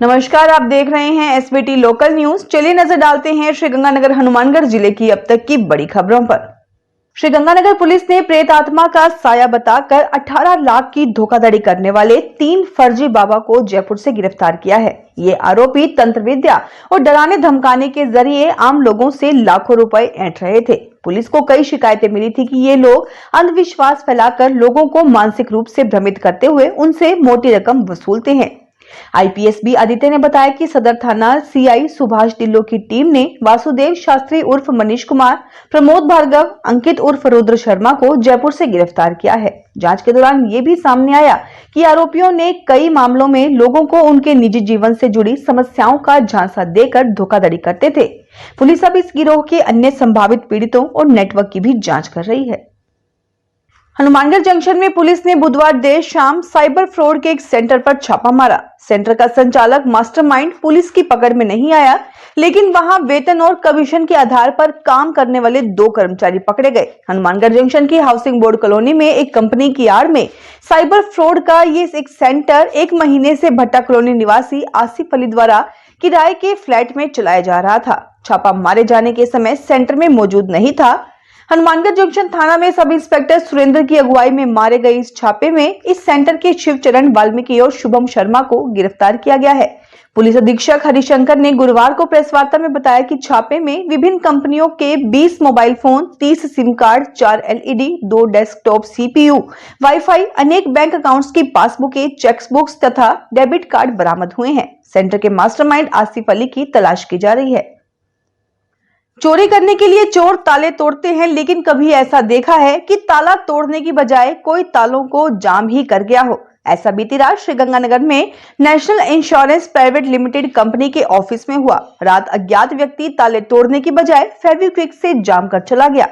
नमस्कार, आप देख रहे हैं एसबीटी लोकल न्यूज। चलिए नजर डालते हैं श्रीगंगानगर हनुमानगढ़ जिले की अब तक की बड़ी खबरों पर। श्रीगंगानगर पुलिस ने प्रेत आत्मा का साया बताकर 18 लाख की धोखाधड़ी करने वाले 3 फर्जी बाबा को जयपुर से गिरफ्तार किया है। ये आरोपी तंत्र विद्या और डराने धमकाने के जरिए आम लोगों से लाखों रुपए ऐंठ रहे थे। पुलिस को कई शिकायतें मिली थी कि ये लोग अंधविश्वास फैलाकर लोगों को मानसिक रूप से भ्रमित करते हुए उनसे मोटी रकम वसूलते हैं। आईपीएस आदित्य ने बताया कि सदर थाना सीआई सुभाष ढिल्लों की टीम ने वासुदेव शास्त्री उर्फ मनीष कुमार, प्रमोद भार्गव, अंकित उर्फ रुद्र शर्मा को जयपुर से गिरफ्तार किया है। जांच के दौरान ये भी सामने आया कि आरोपियों ने कई मामलों में लोगों को उनके निजी जीवन से जुड़ी समस्याओं का झांसा देकर धोखाधड़ी करते थे। पुलिस अब इस गिरोह के अन्य संभावित पीड़ितों और नेटवर्क की भी जांच कर रही है। हनुमानगढ़ जंक्शन में पुलिस ने बुधवार देर शाम साइबर फ्रॉड के एक सेंटर पर छापा मारा। सेंटर का संचालक मास्टरमाइंड पुलिस की पकड़ में नहीं आया, लेकिन वहां वेतन और कमीशन के आधार पर काम करने वाले 2 कर्मचारी पकड़े गए। हनुमानगढ़ जंक्शन की हाउसिंग बोर्ड कॉलोनी में एक कंपनी की आड़ में साइबर फ्रॉड का ये एक सेंटर 1 महीने से भट्टा कॉलोनी निवासी आसिफ अली द्वारा किराए के फ्लैट में चलाया जा रहा था। छापा मारे जाने के समय सेंटर में मौजूद नहीं था। हनुमानगढ़ जंक्शन थाना में सब इंस्पेक्टर सुरेंद्र की अगुवाई में मारे गए इस छापे में इस सेंटर के शिवचरण वाल्मीकि और शुभम शर्मा को गिरफ्तार किया गया है। पुलिस अधीक्षक हरिशंकर ने गुरुवार को प्रेस वार्ता में बताया कि छापे में विभिन्न कंपनियों के 20 mobile phone, 30 SIM card, 4 LED, 2 desktop CPU, wifi, अनेक बैंक अकाउंट्स की पासबुकें, चेक बुक्स तथा डेबिट कार्ड बरामद हुए हैं। सेंटर के मास्टरमाइंड आसिफ अली की तलाश की जा रही है। चोरी करने के लिए चोर ताले तोड़ते हैं, लेकिन कभी ऐसा देखा है कि ताला तोड़ने की बजाय कोई तालों को जाम ही कर गया हो। ऐसा बीती रात श्रीगंगानगर में national insurance private limited company के ऑफिस में हुआ। रात अज्ञात व्यक्ति ताले तोड़ने की बजाय फेविक्विक से जाम कर चला गया।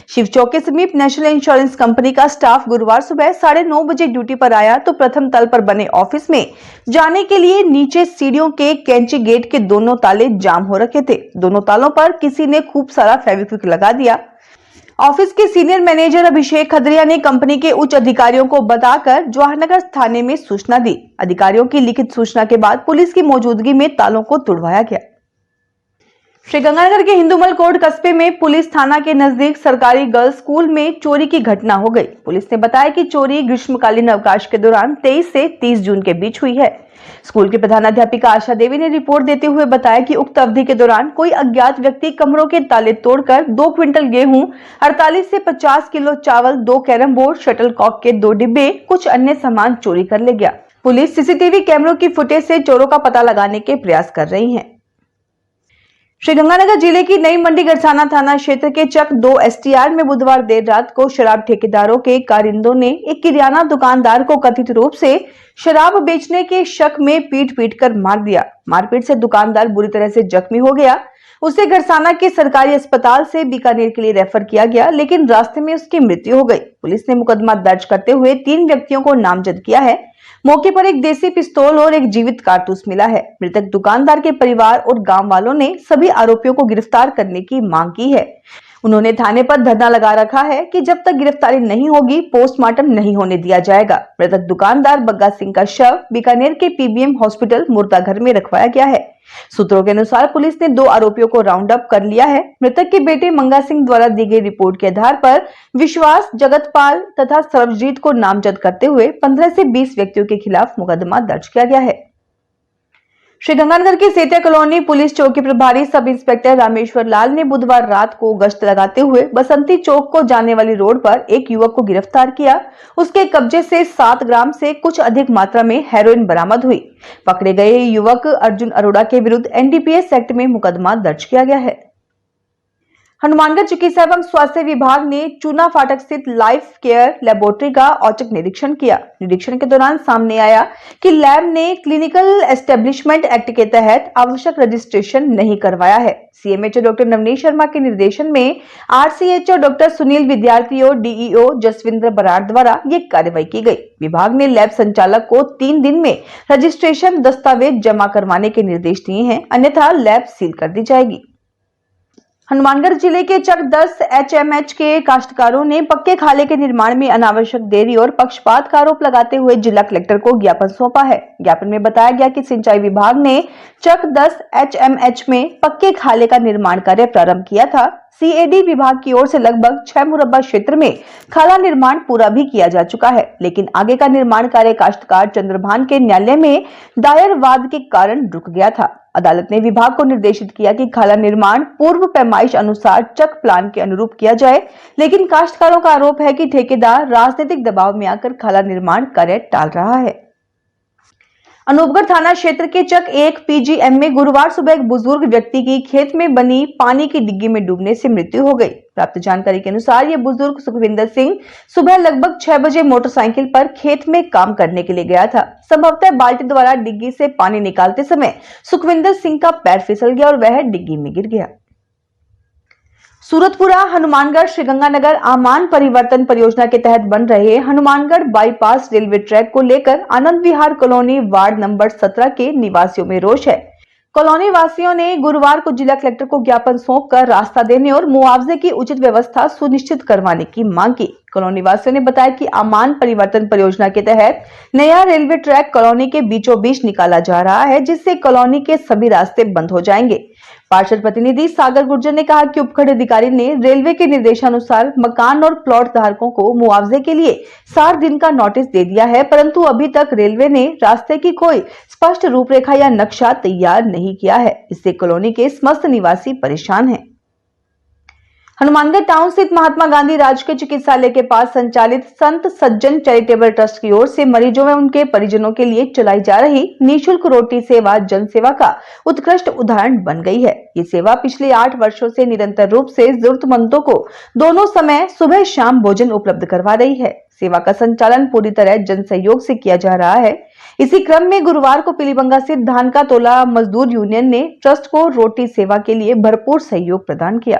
शिव चौक के समीप नेशनल इंश्योरेंस कंपनी का स्टाफ गुरुवार सुबह 9:30 बजे ड्यूटी पर आया तो प्रथम तल पर बने ऑफिस में जाने के लिए नीचे सीढ़ियों के कैंची गेट के दोनों ताले जाम हो रखे थे। दोनों तालों पर किसी ने खूब सारा फेविक्विक लगा दिया। ऑफिस के सीनियर मैनेजर अभिषेक खदरिया ने कंपनी के उच्च अधिकारियों को बताकर जवाहरनगर थाने में सूचना दी। अधिकारियों की लिखित सूचना के बाद पुलिस की मौजूदगी में तालों को तुड़वाया गया। श्रीगंगानगर के हिंदूमल कोट कस्बे में पुलिस थाना के नजदीक सरकारी गर्ल्स स्कूल में चोरी की घटना हो गई। पुलिस ने बताया कि चोरी ग्रीष्मकालीन अवकाश के दौरान 23 से 30 जून के बीच हुई है। स्कूल की प्रधानाध्यापिका आशा देवी ने रिपोर्ट देते हुए बताया कि उक्त अवधि के दौरान कोई अज्ञात व्यक्ति कमरों के ताले तोड़कर 2 क्विंटल गेहूं, 48 से 50 किलो चावल, 2 कैरम बोर्ड, शटल कॉक के 2 डिब्बे, कुछ अन्य सामान चोरी कर ले गया। पुलिस सीसीटीवी कैमरों की फुटेज से चोरों का पता लगाने के प्रयास कर रही है। श्रीगंगानगर जिले की नई मंडी गरसाना थाना क्षेत्र के चक 2 एसटीआर में बुधवार देर रात को शराब ठेकेदारों के कारिंदों ने एक किराना दुकानदार को कथित रूप से शराब बेचने के शक में पीट कर मार दिया। मारपीट से दुकानदार बुरी तरह से जख्मी हो गया। उसे गरसाना के सरकारी अस्पताल से बीकानेर के लिए रेफर किया गया, लेकिन रास्ते में उसकी मृत्यु हो गई। पुलिस ने मुकदमा दर्ज करते हुए 3 व्यक्तियों को नामजद किया है। मौके पर एक देसी पिस्तौल और एक जीवित कारतूस मिला है। मृतक दुकानदार के परिवार और गांव वालों ने सभी आरोपियों को गिरफ्तार करने की मांग की है। उन्होंने थाने पर धरना लगा रखा है कि जब तक गिरफ्तारी नहीं होगी पोस्टमार्टम नहीं होने दिया जाएगा। मृतक दुकानदार बग्गा सिंह का शव बीकानेर के पीबीएम हॉस्पिटल मुर्दाघर में रखवाया गया है। सूत्रों के अनुसार पुलिस ने 2 आरोपियों को राउंड अप कर लिया है। मृतक के बेटे मंगा सिंह द्वारा दी गई रिपोर्ट के आधार पर विश्वास, जगतपाल तथा सर्वजीत को नामजद करते हुए 15 से 20 व्यक्तियों के खिलाफ मुकदमा दर्ज किया गया है। श्रीगंगानगर की सेठिया कॉलोनी पुलिस चौकी प्रभारी सब इंस्पेक्टर रामेश्वर लाल ने बुधवार रात को गश्त लगाते हुए बसंती चौक को जाने वाली रोड पर एक युवक को गिरफ्तार किया। उसके कब्जे से 7 ग्राम से कुछ अधिक मात्रा में हेरोइन बरामद हुई। पकड़े गए युवक अर्जुन अरोड़ा के विरुद्ध एनडीपीएस एक्ट में मुकदमा दर्ज किया गया है। हनुमानगढ़ चिकित्सा एवं स्वास्थ्य विभाग ने चूना फाटक स्थित लाइफ केयर लेबोरेटरी का औचक निरीक्षण किया। निरीक्षण के दौरान सामने आया कि लैब ने क्लिनिकल एस्टेब्लिशमेंट एक्ट के तहत आवश्यक रजिस्ट्रेशन नहीं करवाया है। सीएमएचओ डॉक्टर नवनीत शर्मा के निर्देशन में आरसीएचओ डॉक्टर सुनील विद्यार्थी और डीईओ जसविंद्र बराड़ द्वारा ये कार्रवाई की गई। विभाग ने लैब संचालक को 3 दिन में रजिस्ट्रेशन दस्तावेज जमा करवाने के निर्देश दिए हैं, अन्यथा लैब सील कर दी जाएगी। हनुमानगढ़ जिले के चक 10 HMH के काश्तकारों ने पक्के खाले के निर्माण में अनावश्यक देरी और पक्षपात का आरोप लगाते हुए जिला कलेक्टर को ज्ञापन सौंपा है। ज्ञापन में बताया गया कि सिंचाई विभाग ने चक 10 HMH में पक्के खाले का निर्माण कार्य प्रारंभ किया था। CAD विभाग की ओर से लगभग 6 मुरब्बा क्षेत्र में खाला निर्माण पूरा भी किया जा चुका है, लेकिन आगे का निर्माण कार्य काश्तकार चंद्रभान के न्यायालय में दायर वाद के कारण रुक गया था। अदालत ने विभाग को निर्देशित किया कि खाला निर्माण पूर्व पैमाइश अनुसार चक प्लान के अनुरूप किया जाए, लेकिन काश्तकारों का आरोप है कि ठेकेदार राजनीतिक दबाव में आकर खाला निर्माण कार्य टाल रहा है। अनूपगढ़ थाना क्षेत्र के चक 1 PGM में गुरुवार सुबह एक बुजुर्ग व्यक्ति की खेत में बनी पानी की डिग्गी में डूबने से मृत्यु हो गई। प्राप्त जानकारी के अनुसार ये बुजुर्ग सुखविंदर सिंह सुबह लगभग 6 बजे मोटरसाइकिल पर खेत में काम करने के लिए गया था। संभवतः बाल्टी द्वारा डिग्गी से पानी निकालते समय सुखविंदर सिंह का पैर फिसल गया और वह डिग्गी में गिर गया। सूरतपुरा हनुमानगढ़ श्रीगंगानगर आमान परिवर्तन परियोजना के तहत बन रहे हनुमानगढ़ बाईपास रेलवे ट्रैक को लेकर Anand Vihar colony ward number 17 के निवासियों में रोष है। कॉलोनी वासियों ने गुरुवार को जिला कलेक्टर को ज्ञापन सौंपकर रास्ता देने और मुआवजे की उचित व्यवस्था सुनिश्चित करवाने की मांग की। कॉलोनी वासियों ने बताया कि आमान परिवर्तन परियोजना के तहत नया रेलवे ट्रैक कॉलोनी के बीचों बीच निकाला जा रहा है, जिससे कॉलोनी के सभी रास्ते बंद हो जाएंगे। पार्षद प्रतिनिधि सागर गुर्जर ने कहा कि उपखंड अधिकारी ने रेलवे के निर्देशानुसार मकान और प्लॉट धारकों को मुआवजे के लिए 60 दिन का नोटिस दे दिया है, परंतु अभी तक रेलवे ने रास्ते की कोई स्पष्ट रूपरेखा या नक्शा तैयार नहीं किया है। इससे कॉलोनी के समस्त निवासी परेशान हैं। हनुमानगढ़ टाउन स्थित महात्मा गांधी राजकीय चिकित्सालय के पास संचालित संत सज्जन चैरिटेबल ट्रस्ट की ओर से मरीजों व उनके परिजनों के लिए चलाई जा रही निःशुल्क रोटी सेवा जन सेवा का उत्कृष्ट उदाहरण बन गई है। ये सेवा पिछले 8 वर्षों से निरंतर रूप से जरूरतमंदों को दोनों समय सुबह शाम भोजन उपलब्ध करवा रही है। सेवा का संचालन पूरी तरह जन सहयोग से किया जा रहा है। इसी क्रम में गुरुवार को पीलीबंगा स्थित धान का तोला मजदूर यूनियन ने ट्रस्ट को रोटी सेवा के लिए भरपूर सहयोग प्रदान किया।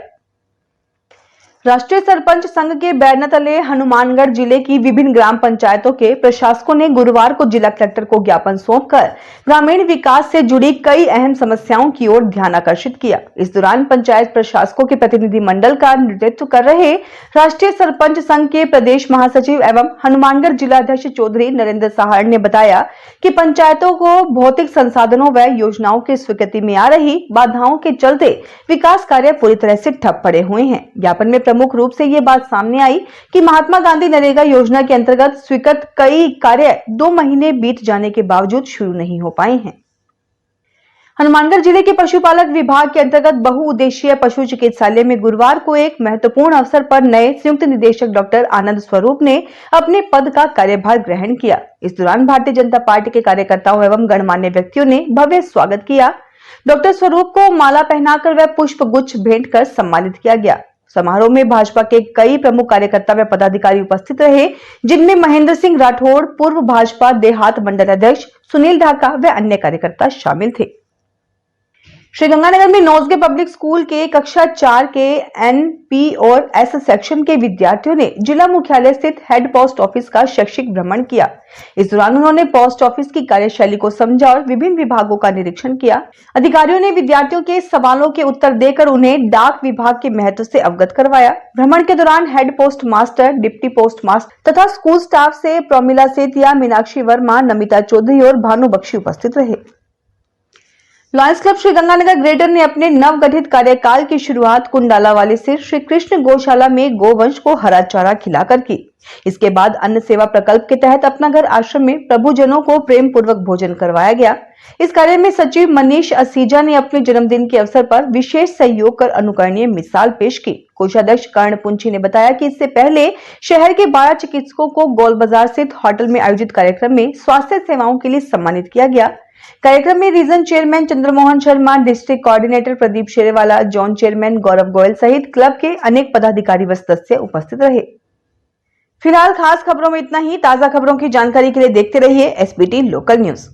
राष्ट्रीय सरपंच संघ के बैनर तले हनुमानगढ़ जिले की विभिन्न ग्राम पंचायतों के प्रशासकों ने गुरुवार को जिला कलेक्टर को ज्ञापन सौंपकर ग्रामीण विकास से जुड़ी कई अहम समस्याओं की ओर ध्यान आकर्षित किया। इस दौरान पंचायत प्रशासकों के प्रतिनिधि मंडल का नेतृत्व कर रहे राष्ट्रीय सरपंच संघ के प्रदेश महासचिव एवं हनुमानगढ़ जिला अध्यक्ष चौधरी नरेंद्र सहार ने बताया कि पंचायतों को भौतिक संसाधनों व योजनाओं की स्वीकृति में आ रही बाधाओं के चलते विकास कार्य पूरी तरह से ठप पड़े हुए हैं। ज्ञापन में प्रमुख रूप से ये बात सामने आई कि महात्मा गांधी नरेगा योजना के अंतर्गत स्वीकृत कई कार्य 2 महीने बीत जाने के बावजूद शुरू नहीं हो पाए हैं। हनुमानगढ़ जिले के पशुपालक विभाग के अंतर्गत बहुउद्देशीय पशु चिकित्सालय में गुरुवार को एक महत्वपूर्ण अवसर पर नए संयुक्त निदेशक डॉक्टर आनंद स्वरूप ने अपने पद का कार्यभार ग्रहण किया। इस दौरान भारतीय जनता पार्टी के कार्यकर्ताओं एवं गणमान्य व्यक्तियों ने भव्य स्वागत किया। डॉक्टर स्वरूप को माला पहनाकर व पुष्प गुच्छ भेंट कर सम्मानित किया गया। समारोह में भाजपा के कई प्रमुख कार्यकर्ता व पदाधिकारी उपस्थित रहे, जिनमें महेंद्र सिंह राठौड़, पूर्व भाजपा देहात मंडल अध्यक्ष सुनील ढाका व अन्य कार्यकर्ता शामिल थे। श्रीगंगानगर में नौजगे पब्लिक स्कूल के कक्षा 4 के NP और S सेक्शन के विद्यार्थियों ने जिला मुख्यालय स्थित हेड पोस्ट ऑफिस का शैक्षिक भ्रमण किया। इस दौरान उन्होंने पोस्ट ऑफिस की कार्यशैली को समझा और विभिन्न विभागों का निरीक्षण किया। अधिकारियों ने विद्यार्थियों के सवालों के उत्तर देकर उन्हें डाक विभाग के महत्व से अवगत करवाया। भ्रमण के दौरान head post master, deputy post master तथा स्कूल स्टाफ से प्रमिला सेतिया, मीनाक्षी वर्मा, नमिता चौधरी और भानु बख्शी उपस्थित रहे। लॉयंस क्लब श्रीगंगानगर ग्रेटर ने अपने नवगठित कार्यकाल की शुरुआत कुंडालावाली स्थित श्री कृष्ण गौशाला में गोवंश को हरा चारा खिलाकर की। इसके बाद अन्न सेवा प्रकल्प के तहत अपना घर आश्रम में प्रभुजनों को प्रेम पूर्वक भोजन करवाया गया। इस कार्य में सचिव मनीष असीजा ने अपने जन्मदिन के अवसर पर विशेष सहयोग कर अनुकरणीय मिसाल पेश की। कोषाध्यक्ष कर्ण पुंछी ने बताया कि इससे पहले शहर के 12 चिकित्सकों को गोल बाजार स्थित होटल में आयोजित कार्यक्रम में स्वास्थ्य सेवाओं के लिए सम्मानित किया गया। कार्यक्रम में region chairman Chandramohan Sharma, district coordinator Pradeep Sherewala, zone chairman Gaurav Goyal सहित क्लब के अनेक पदाधिकारी व सदस्य उपस्थित रहे। फिलहाल खास खबरों में इतना ही। ताजा खबरों की जानकारी के लिए देखते रहिए SBT लोकल न्यूज।